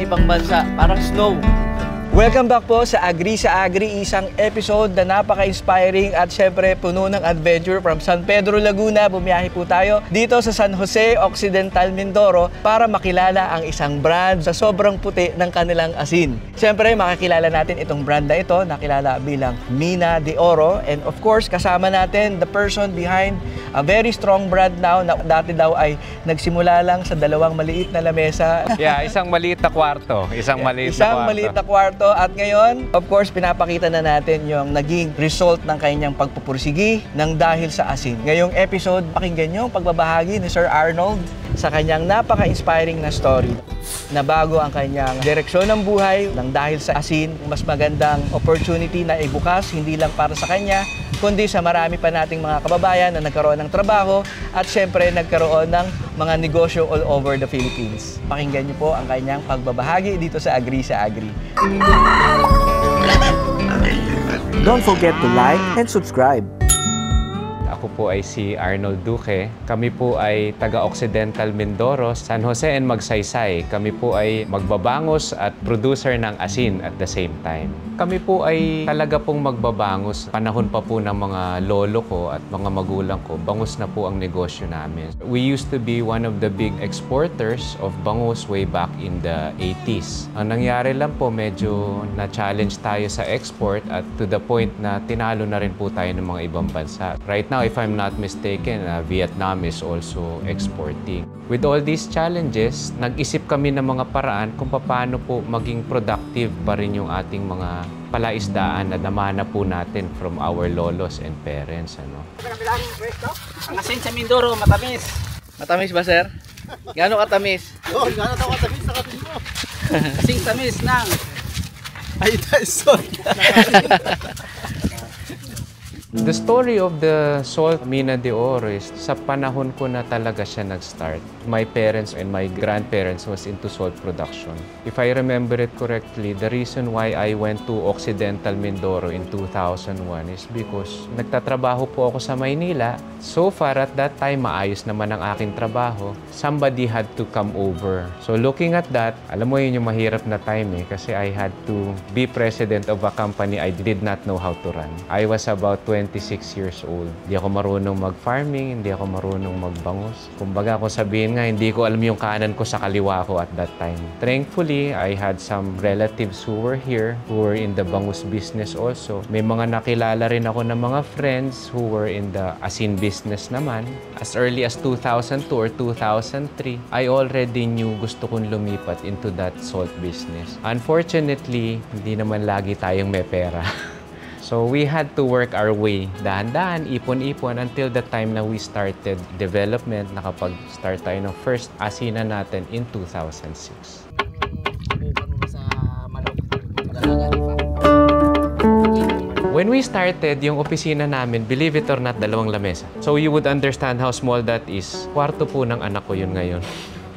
ibang bansa, parang snow. Welcome back po sa Agri sa Agri, isang episode na napaka-inspiring at syempre puno ng adventure from San Pedro, Laguna. Bumiyahe po tayo dito sa San Jose, Occidental Mindoro para makilala ang isang brand sa sobrang puti ng kanilang asin. Syempre makikilala natin itong brand na ito, nakilala bilang Mina de Oro, and of course kasama natin the person behind a very strong brand now na dati daw ay nagsimula lang sa dalawang maliit na lamesa. Yeah, isang maliit na kwarto. Isang maliit na kwarto. At ngayon, of course, pinapakita na natin yung naging result ng kanyang pagpupursigi ng dahil sa asin. Ngayong episode, pakinggan yung pagbabahagi ni Sir Arnold sa kanyang napaka-inspiring na story na bago ang kanyang direksyon ng buhay ng dahil sa asin, mas magandang opportunity na ibukas, hindi lang para sa kanya, kundi sa marami pa nating mga kababayan na nagkaroon ng trabaho at syempre nagkaroon ng mga negosyo all over the Philippines. Pakinggan niyo po ang kanyang pagbabahagi dito sa Agri sa Agri. Don't forget to like and subscribe. Ako po ay si Arnold Duque. Kami po ay taga-Occidental Mindoro, San Jose and Magsaysay. Kami po ay magbabangos at producer ng asin at the same time. Kami po ay talaga pong magbabangos. Panahon pa po ng mga lolo ko at mga magulang ko, bangus na po ang negosyo namin. We used to be one of the big exporters of bangus way back in the 80s. Ang nangyari lang po, medyo na-challenge tayo sa export at to the point na tinalo na rin po tayo ng mga ibang bansa. Right now, if I'm not mistaken, Vietnam is also exporting. With all these challenges, nag-isip kami ng mga paraan kung paano po maging productive pa rin yung ating mga palaisdaan na namana po natin from our lolos and parents. Ang asin sa Mindoro, matamis. Matamis ba, sir? Gano'ng katamis? Oo, gano'n daw katamis sa kapin mo. Kasing tamis ng... Ay, Tyson. The story of the salt Mina de Oro is sa panahon ko na talaga siya nag-start. My parents and my grandparents was into salt production. If I remember it correctly, the reason why I went to Occidental Mindoro in 2001 is because nagtatrabaho po ako sa Maynila. So far at that time, maayos naman ang aking trabaho. Somebody had to come over. So looking at that, alam mo yun yung mahirap na time kasi I had to be president of a company I did not know how to run. I was about 26 years old. Hindi ako marunong mag-farming, hindi ako marunong magbangus. Kumbaga kung sabihin nga, hindi ko alam yung kanan ko sa kaliwa ko at that time. Thankfully, I had some relatives who were here, who were in the bangus business also. May mga nakilala rin ako ng mga friends who were in the asin business naman. As early as 2002 or 2003, I already knew gusto kong lumipat into that salt business. Unfortunately, hindi naman lagi tayong may pera. So we had to work our way, dahan-dahan, ipon-ipon, until the time na we started development, nakapag-start tayo ng first asinan natin in 2006. When we started, yung opisina namin, believe it or not, 2 lamesa. So you would understand how small that is. Kwarto po ng anak ko yun ngayon.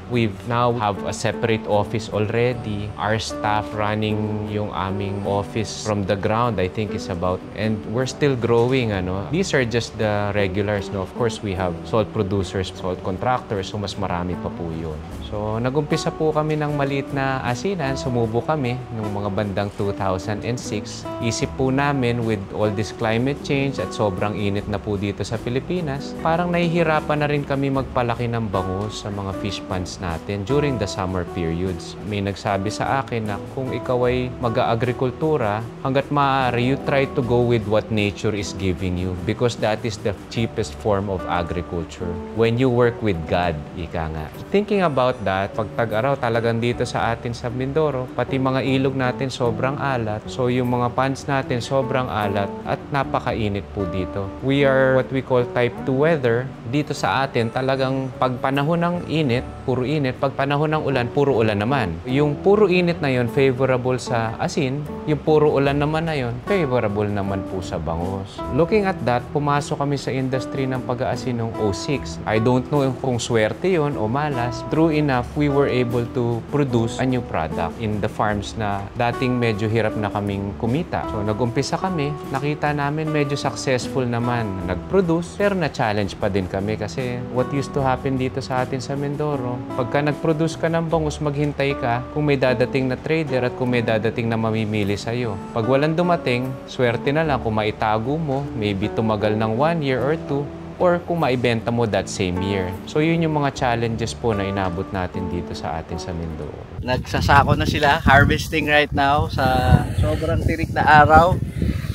We now have a separate office already. Our staff running yung aming office from the ground, I think is about, and we're still growing. These are just the regulars. Of course, we have salt producers, salt contractors, so mas marami pa po yun. So, nag-umpisa po kami ng maliit na asinan. Sumubo kami noong mga bandang 2006. Isip po namin with all this climate change at sobrang init na po dito sa Pilipinas, parang nahihirapan na rin kami magpalaki ng bangus sa mga fish ponds natin during the summer periods. May nagsabi sa akin na kung ikaw ay mag-aagrikultura, hanggat maaari, you try to go with what nature is giving you because that is the cheapest form of agriculture. When you work with God, ika nga. Thinking about that, pag tag-araw talagang dito sa atin sa Mindoro, pati mga ilog natin sobrang alat. So yung mga ponds natin sobrang alat at napakainit po dito. We are what we call type 2 weather. Dito sa atin talagang pag panahon ng init, puro init. Pag panahon ng ulan, puro ulan naman. Yung puro init na yon favorable sa asin. Yung puro ulan naman na yon favorable naman po sa bangus. Looking at that, pumasok kami sa industry ng pag-aasin noong 2006. I don't know kung swerte yon o malas. True enough, we were able to produce a new product in the farms na dating medyo hirap na kaming kumita. So nag-umpisa kami, nakita namin medyo successful naman. Nag-produce, pero na-challenge pa din kami kasi what used to happen dito sa atin sa Mindoro, pagka nag-produce ka ng bangus, maghintay ka kung may dadating na trader at kung may dadating na mamimili sa'yo. Pag walang dumating, swerte na lang kung maitago mo, maybe tumagal ng 1 year or 2, or kung maibenta mo that same year. So yun yung mga challenges po na inabot natin dito sa atin sa Mindoro. Nagsasako na sila, harvesting right now sa sobrang tirik na araw.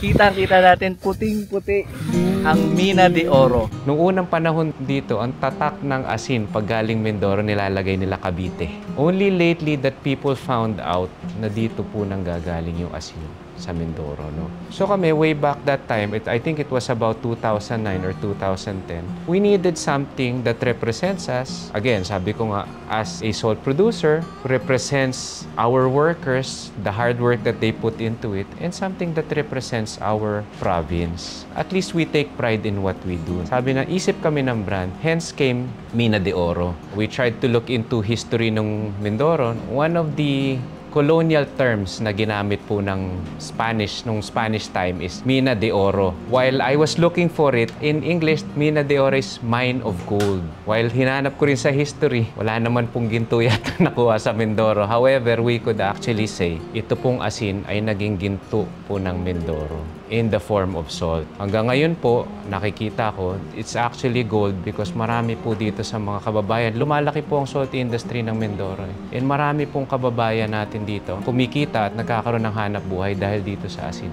Kita-kita natin puting-puti ang Mina de Oro. Noong unang panahon dito, ang tatak ng asin pag galing Mindoro nilalagay nila Cavite. Only lately that people found out na dito po nang gagaling yung asin sa Mindoro, no? So kami, way back that time, I think it was about 2009 or 2010, we needed something that represents us. Again, sabi ko nga, as a salt producer, represents our workers, the hard work that they put into it, and something that represents our province. At least we take pride in what we do. Sabi na, isip kami ng brand, hence came Mina de Oro. We tried to look into history ng Mindoro. One of the colonial terms na ginamit po ng Spanish nung Spanish time is Mina de Oro. While I was looking for it, in English, Mina de Oro is mine of gold. While hinanap ko rin sa history, wala naman pong ginto yata nakuha sa Mindoro. However, we could actually say, ito pong asin ay naging ginto po ng Mindoro in the form of salt. Hanggang ngayon po, nakikita ko, it's actually gold because marami po dito sa mga kababayan. Lumalaki po ang salt industry ng Mindoro. And marami pong kababayan natin dito kumikita at nagkakaroon ng hanap buhay dahil dito sa asin.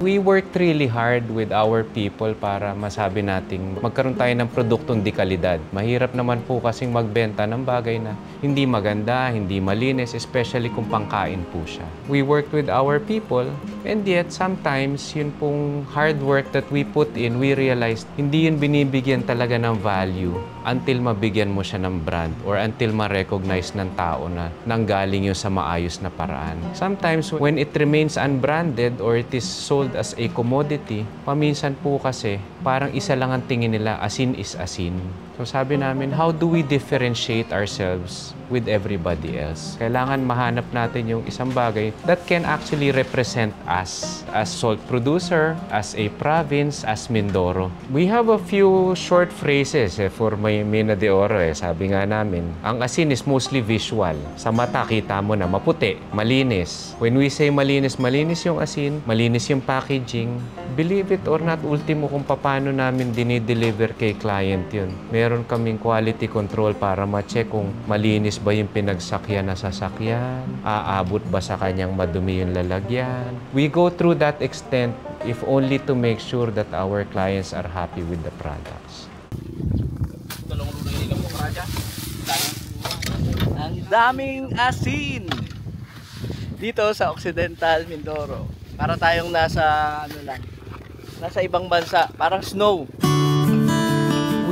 We worked really hard with our people para masabi nating magkaroon tayo ng produktong di kalidad. Mahirap naman po kasing magbenta ng bagay na hindi maganda, hindi malinis, especially kung pangkain po siya. We worked with our people and yet sometimes yun pong hard work that we put in, we realized hindi yun binibigyan talaga ng value until mabigyan mo siya ng brand or until ma-recognize ng tao na nanggaling yun sa maayos na paraan. Sometimes when it remains unbranded or it is sold as a commodity, paminsan po kasi parang isa lang ang tingin nila, asin is asin. So sabi namin, how do we differentiate ourselves with everybody else? Kailangan mahanap natin yung isang bagay that can actually represent us as salt producer, as a province, as Mindoro. We have a few short phrases for Mina de Oro. Sabi nga namin, ang asin is mostly visual. Sa mata, kita mo na maputi, malinis. When we say malinis, malinis yung asin, malinis yung packaging. Believe it or not, ultimo kung paano namin dinideliver kay client yun. Meron kaming quality control para ma-check kung malinis ba yung pinagsakyan na sasakyan, aabot ba sa kanyang madumi yung lalagyan. We go through that extent if only to make sure that our clients are happy with the products. Ang daming asin dito sa Occidental Mindoro. Para tayong nasa ibang bansa, parang snow.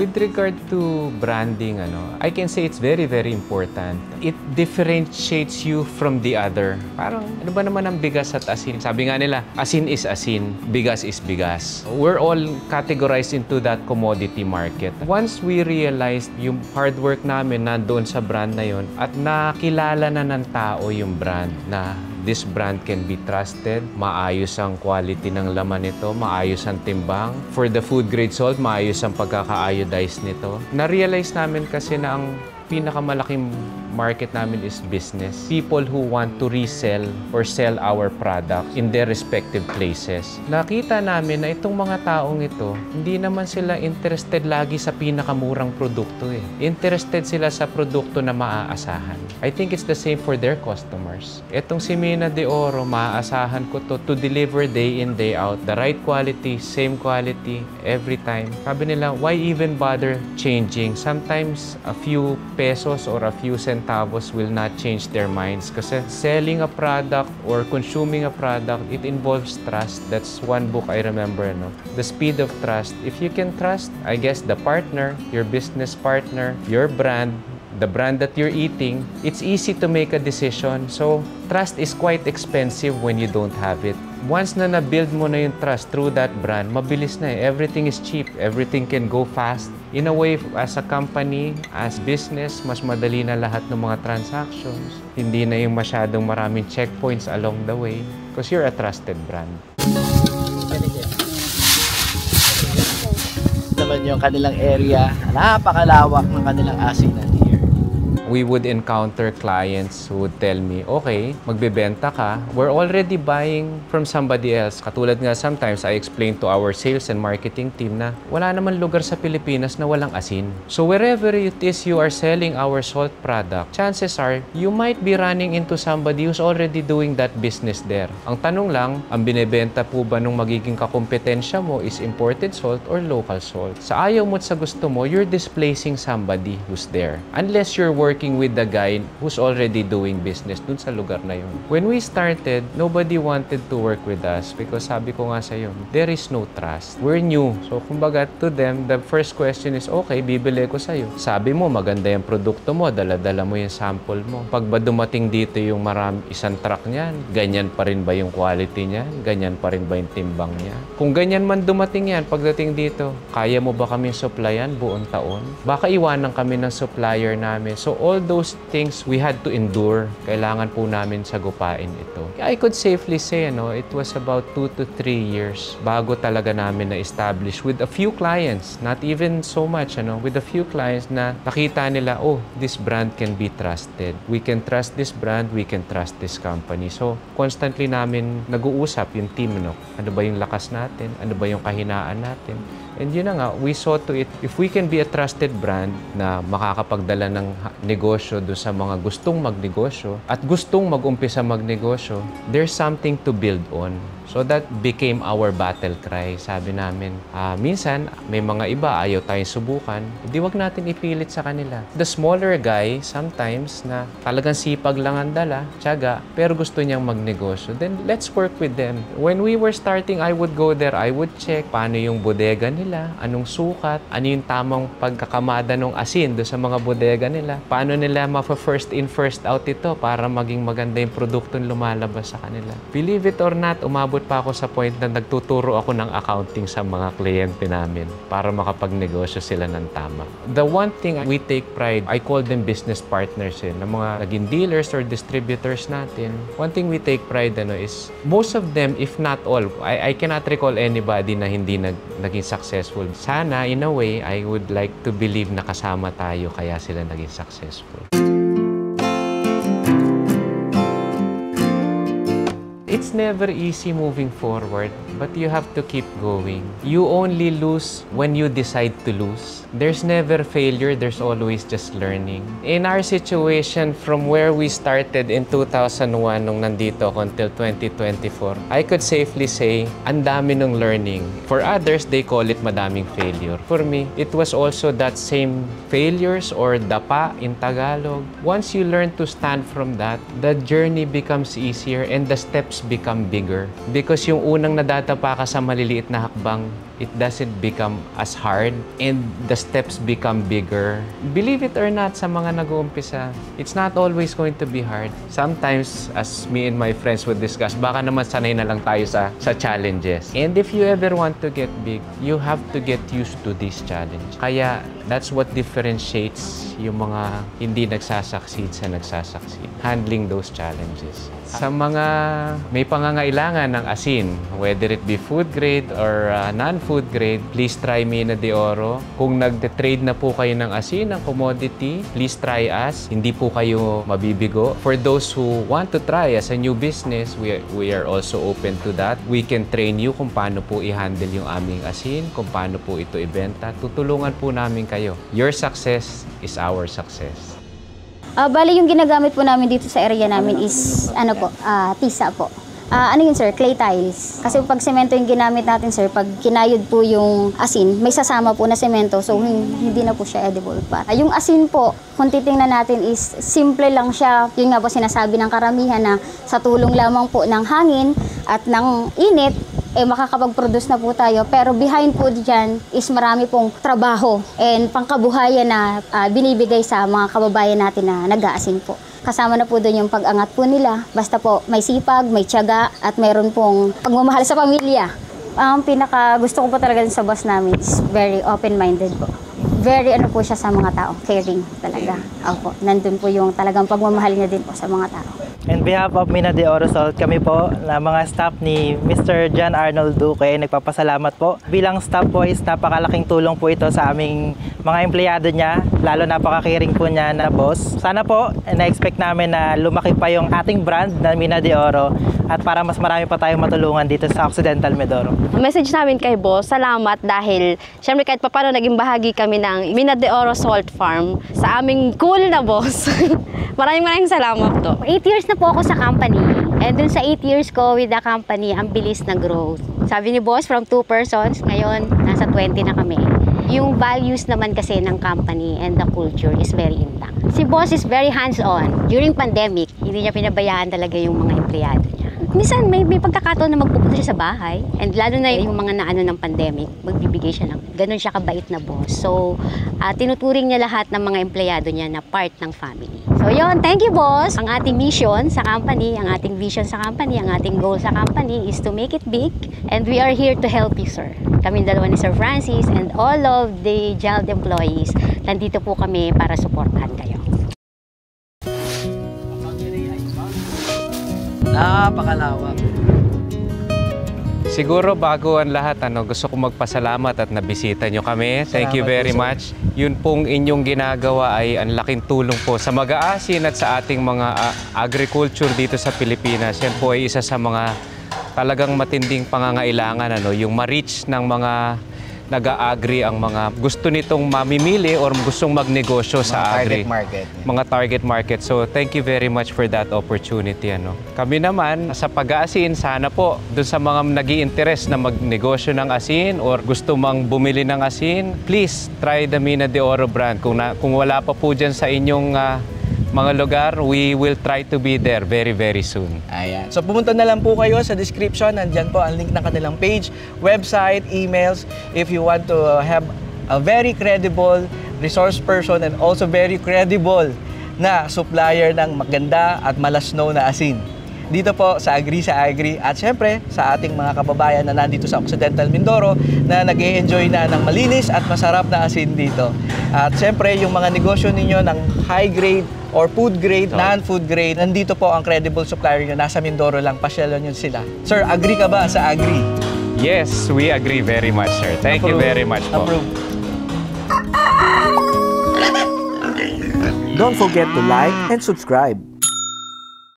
With regard to branding, I can say it's very, very important. It differentiates you from the other. Parang, ano ba naman ang bigas at asin? Sabi nga nila, asin is asin, bigas is bigas. We're all categorized into that commodity market. Once we realized yung hard work namin nandoon sa brand na yun at nakilala na ng tao yung brand na this brand can be trusted, maayos ang quality ng laman nito, maayos ang timbang. For the food grade salt, maayos ang pagkaka-iodize nito. Na-realize namin kasi na ang pinakamalaking market namin is business. People who want to resell or sell our product in their respective places. Nakita namin na itong mga taong ito, hindi naman sila interested lagi sa pinakamurang produkto eh. Interested sila sa produkto na maaasahan. I think it's the same for their customers. Itong si Mina de Oro, maaasahan ko to deliver day in, day out. The right quality, same quality, every time. Sabi nila, why even bother changing? Sometimes a few pesos or a few centavos will not change their minds kasi selling a product or consuming a product, it involves trust. That's one book I remember, The Speed of Trust. If you can trust, I guess, the partner, your business partner, your brand, the brand that you're eating, it's easy to make a decision. So, trust is quite expensive when you don't have it. Once na na-build mo na yung trust through that brand, mabilis na eh. Everything is cheap. Everything can go fast. In a way, as a company, as business, mas madali na lahat ng mga transactions. Hindi na yung masyadong maraming checkpoints along the way because you're a trusted brand. Naman yung kanilang area, napakalawak ng kanilang asinan here. We would encounter clients who would tell me, okay, magbebenta ka, we're already buying from somebody else. Katulad nga, sometimes I explain to our sales and marketing team na wala naman lugar sa Pilipinas na walang asin. So wherever it is you are selling our salt product, chances are, you might be running into somebody who's already doing that business there. Ang tanong lang, ang binebenta po ba nung magiging kakompetensya mo is imported salt or local salt? Sa ayaw mo at sa gusto mo, you're displacing somebody who's there. Unless you're working with the guy who's already doing business dun sa lugar na yun. When we started, nobody wanted to work with us because sabi ko nga sa'yo, there is no trust. We're new. So, kumbaga, to them, the first question is, okay, bibili ko sa'yo. Sabi mo, maganda yung produkto mo, dala-dala mo yung sample mo. Pag ba dumating dito yung isang truck niyan, ganyan pa rin ba yung quality niyan? Ganyan pa rin ba yung timbang niya? Kung ganyan man dumating yan, pagdating dito, kaya mo ba kami supplyan buong taon? Baka iwanan kami ng supplier namin. So, all those things we had to endure. Kailangan po namin sagupain ito. I could safely say, it was about 2 to 3 years bago talaga namin na-establish with a few clients, not even so much, with a few clients na nakita nila, oh, this brand can be trusted. We can trust this brand, we can trust this company. So, constantly namin nag-uusap yung team, Ano ba yung lakas natin? Ano ba yung kahinaan natin? And yun na nga, we saw to it, if we can be a trusted brand na makakapagdala ng negosyo doon sa mga gustong magnegosyo at gustong mag-umpisa magnegosyo, there's something to build on. So that became our battle cry. Sabi namin, minsan may mga iba ayaw tayong subukan, hindi wag natin ipilit sa kanila. The smaller guy, sometimes na talagang sipag lang ang dala, tiyaga, pero gusto niyang magnegosyo, then let's work with them. When we were starting, I would go there, I would check paano yung bodega nila, anong sukat, ano yung tamang pagkakamada ng asin doon sa mga bodega nila, paano nila ma-first in, first out ito para maging maganda yung produktong lumalabas sa kanila. Believe it or not, umabot pa ako sa point na nagtuturo ako ng accounting sa mga kliyente namin para makapagnegosyo sila ng tama. The one thing we take pride, I call them business partners ng mga naging dealers or distributors natin. One thing we take pride is most of them, if not all, I cannot recall anybody na hindi naging successful. Sana, in a way, I would like to believe na kasama tayo kaya sila naging successful. It's never easy moving forward, but you have to keep going. You only lose when you decide to lose. There's never failure, there's always just learning. In our situation, from where we started in 2001 nung nandito ako until 2024, I could safely say, ang dami nung learning. For others, they call it madaming failure. For me, it was also that same failures or dapa in Tagalog. Once you learn to stand from that, the journey becomes easier and the steps become bigger. Because yung unang nadadapa ka sa maliliit na hakbang, it doesn't become as hard and the steps become bigger. Believe it or not, sa mga nag-uumpisa, it's not always going to be hard. Sometimes, as me and my friends would discuss, baka naman sanay na lang tayo sa challenges. And if you ever want to get big, you have to get used to this challenge. Kaya, that's what differentiates yung mga hindi nagsasucceed sa nagsasucceed. Handling those challenges. Sa mga may pangangailangan ng asin, whether it be food grade or non-food grade, please try Mina de Oro. Kung nagde-trade na po kayo ng asin, ng commodity, please try us. Hindi po kayo mabibigo. For those who want to try as a new business, we are also open to that. We can train you kung paano po i-handle yung aming asin, kung paano po ito ibenta. Tutulungan po namin kayo. Your success is our success. Bali, yung ginagamit po namin dito sa area namin is, tisa po. Ano yun, sir? Clay tiles. Kasi pag semento yung ginamit natin, sir, pag kinayod po yung asin, may sasama po na semento, so hindi na po siya edible pa. Yung asin po, kung titingnan natin is simple lang siya. Yun nga po sinasabi ng karamihan na sa tulong lamang po ng hangin at ng init, makakapag-produce na po tayo. Pero behind po dyan is marami pong trabaho and pangkabuhayan na binibigay sa mga kababayan natin na nag-aasin po. Kasama na po doon yung pag-angat po nila. Basta po may sipag, may tiyaga, at meron pong pagmamahal sa pamilya. Ang pinaka gusto ko po talaga sa boss namin is very open-minded po. Very po siya sa mga tao, caring talaga. Opo, nandun po yung talagang pagmamahal niya din po sa mga tao. On behalf of Mina de Oro Salt, kami po na mga staff ni Mr. John Arnold Duque, nagpapasalamat po. Bilang staff po is napakalaking tulong po ito sa aming mga empleyado niya, lalo napaka-caring po niya na boss. Sana po, na-expect namin na lumaki pa yung ating brand na Mina de Oro at para mas marami pa tayong matulungan dito sa Occidental Mindoro. Message namin kay boss, salamat dahil syempre kahit paano naging bahagi kami ng Mina de Oro Salt Farm sa aming cool na boss. Maraming salamat to. 8 years na po ako sa company. And dun sa 8 years ko with the company, ang bilis na growth. Sabi ni boss, from 2 persons, ngayon nasa 20 na kami. Yung values naman kasi ng company and the culture is very intact. Si boss is very hands-on. During pandemic, hindi niya pinabayaan talaga yung mga empleyado niya. Minsan may pagkakataon na magpupunta siya sa bahay. And lalo na yung mga naano ng pandemic, magbibigay siya ng, ganun siya kabait na boss. So, tinuturing niya lahat ng mga empleyado niya na part ng family. So yun, thank you boss! Ang ating mission sa company, ang ating vision sa company, ang ating goal sa company is to make it big. And we are here to help you, sir. Kami dalawa ni Sir Francis and all of the JALD employees, nandito po kami para suportahan kayo. Napakalawak. Siguro bago ang lahat, gusto ko magpasalamat at nabisita nyo kami. Thank you very much. Yun pong inyong ginagawa ay ang laking tulong po sa mag-aasin at sa ating mga agriculture dito sa Pilipinas. Yan po ay isa sa mga talagang matinding pangangailangan, yung ma-reach ng mga nag-a-agri ang mga gusto nitong mamimili or gustong magnegosyo sa agri. Mga target market. So thank you very much for that opportunity. Kami naman sa pag-aasin, sana po doon sa mga nag-i-interest na magnegosyo ng asin or gusto mang bumili ng asin, please try the Mina de Oro brand. Kung wala pa po dyan sa inyong mga lugar, we will try to be there very, very soon. Ayan. So pumunta na lang po kayo sa description. Nandyan po ang link ng kanilang page, website, emails. If you want to have a very credible resource person and also very credible na supplier ng maganda at malasno na asin. Dito po sa Agri at syempre sa ating mga kababayan na nandito sa Occidental Mindoro na nag-e-enjoy na ng malinis at masarap na asin dito. At syempre yung mga negosyo ninyo ng high grade or food grade, non-food grade, nandito po ang credible supplier nyo. Nasa Mindoro lang, pasyalan nyo sila. Sir, agree ka ba sa Agri? Yes, we agree very much, sir. Thank you very much po. Approve. Don't forget to like and subscribe.